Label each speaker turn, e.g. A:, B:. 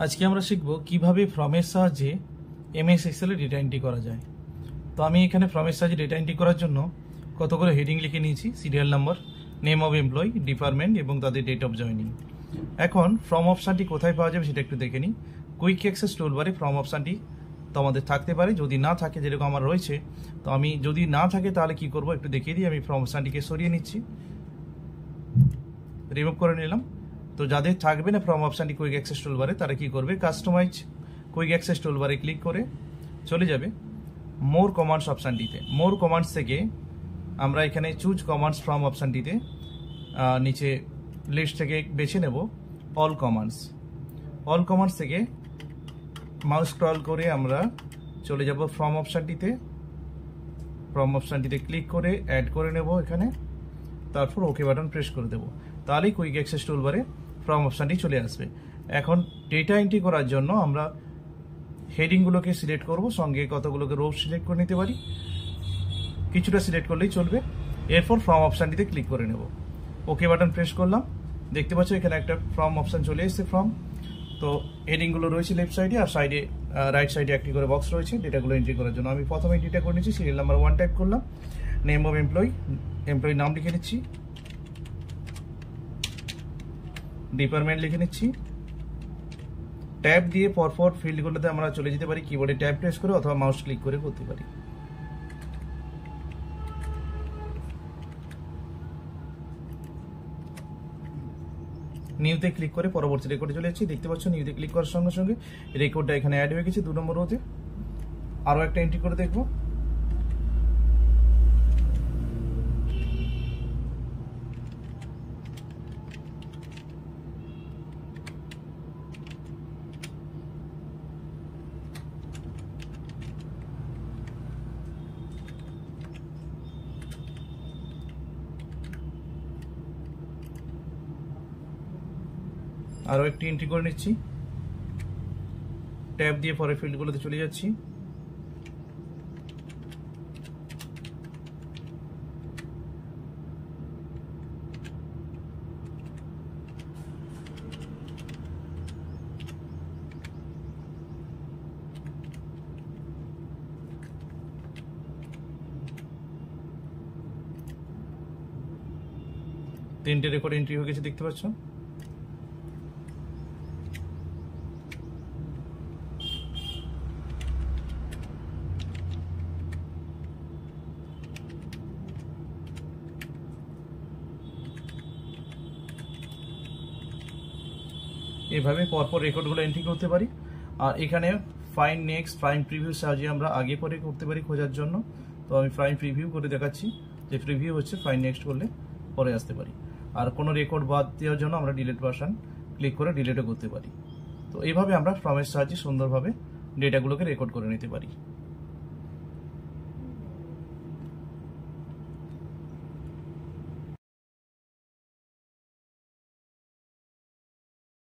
A: আজকে আমরা শিখব কিভাবে ফর্মের সাহায্যে এমএস এক্সেলে ডেটা এন্ট্রি করা যায়। তো আমি এখানে ফর্মের সাহায্যে ডেটা এন্ট্রি করার জন্য কতগুলো হেডিং লিখে নিয়েছি, serial number, name of employee, department এবং তাদের ডেট অফ জয়নিং। এখন ফর্ম অপশানটি কোথায় পাওয়া যাবে সেটা একটু দেখে নিই। কুইক অ্যাক্সেস টুলবারে ফর্ম অপশানটি তো আমাদের থাকতে পারে, যদি না থাকে যেরকম আমার রয়েছে, তো আমি যদি না থাকে তাহলে কি করব একটু দেখিয়ে দিই। আমি ফর্ম অপশানটিকে সরিয়ে নিচ্ছি, রিমুভ করে নিলাম। তো যাদের থাকবে না ফর্ম অপশানটি কুইক অ্যাক্সেস টুলবারে, তারা কি করবে, কাস্টমাইজ কুইক অ্যাক্সেস টুলবারে ক্লিক করে চলে যাবে মোর কমান্ডস অপশানটিতে। মোর কমান্ডস থেকে আমরা এখানে চুজ কমান্ডস ফ্রম অপশানটিতে নিচে লিস্ট থেকে বেছে নেব অল কমান্ডস। অল কমান্ডস থেকে মাউস স্ক্রল করে আমরা চলে যাব ফ্রম অপশানটিতে। ফ্রম অপশানটিতে ক্লিক করে অ্যাড করে নেব এখানে, তারপর ওকে বাটন প্রেস করে দেব। তাহলেই কুইক অ্যাক্সেস টুলবারে ফর্ম অপশানটি চলে আসবে। এখন ডেটা এন্ট্রি করার জন্য আমরা হেডিংগুলোকে সিলেক্ট করব, সঙ্গে কতগুলোকে রো সিলেক্ট করে নিতে পারি, কিছুটা সিলেক্ট করলেই চলবে। এরপর ফর্ম অপশানটিতে ক্লিক করে নেব, ওকে বাটন প্রেস করলাম। দেখতে পাচ্ছ এখানে একটা ফর্ম অপশান চলে এসেছে ফর্ম। তো হেডিংগুলো রয়েছে লেফট সাইডে, আর সাইডে রাইট সাইডে একটি করে বক্স রয়েছে ডেটাগুলো এন্ট্রি করার জন্য। আমি প্রথমে এন্ট্রিটা করে নিচ্ছি, সিরিয়াল নাম্বার 1 টাইপ করলাম, নেম অফ এমপ্লয়ি, এমপ্লয়ির নাম লিখে নিচ্ছি, ডিপার্টমেন্ট লিখে নিচ্ছি। ট্যাব দিয়ে পরপর ফিল্ডগুলোতে আমরা চলে যেতে পারি, কিবোর্ডে ট্যাব প্রেস করে অথবা মাউস ক্লিক করে করতে পারি। নিউতে ক্লিক করে পরবর্তী রেকর্ডে চলে যাচ্ছি। দেখতে পাচ্ছ নিউতে ক্লিক করার সঙ্গে সঙ্গে রেকর্ডটা এখানে অ্যাড হয়ে গেছে 2 নম্বর রোতে। আরও একটা এন্ট্রি করে দেখবো। আরও একটি এন্ট্রি করে নিচ্ছি, ট্যাব দিয়ে পরে ফিল্ডগুলোতে চলে যাচ্ছি। তিনটে রেকর্ড এন্ট্রি হয়ে গেছে, দেখতে পাচ্ছ। এভাবে পরপর রেকর্ডগুলো এন্ট্রি করতে পারি। আর এখানে ফাইন্ড নেক্সট, ফাইন্ড প্রিভিউ সাহায্যে আমরা আগে পরে করতে পারি খোঁজার জন্য। তো আমি ফাইন্ড প্রিভিউ করে দেখাচ্ছি, যে প্রিভিউ হচ্ছে, ফাইন্ড নেক্সট করলে পরে আসতে পারি। আর কোনো রেকর্ড বাদ দেওয়ার জন্য আমরা ডিলিট ভার্সন ক্লিক করে ডিলিটও করতে পারি। তো এইভাবে আমরা ফর্মের সাহায্যে সুন্দরভাবে ডেটাগুলোকে রেকর্ড করে নিতে পারি।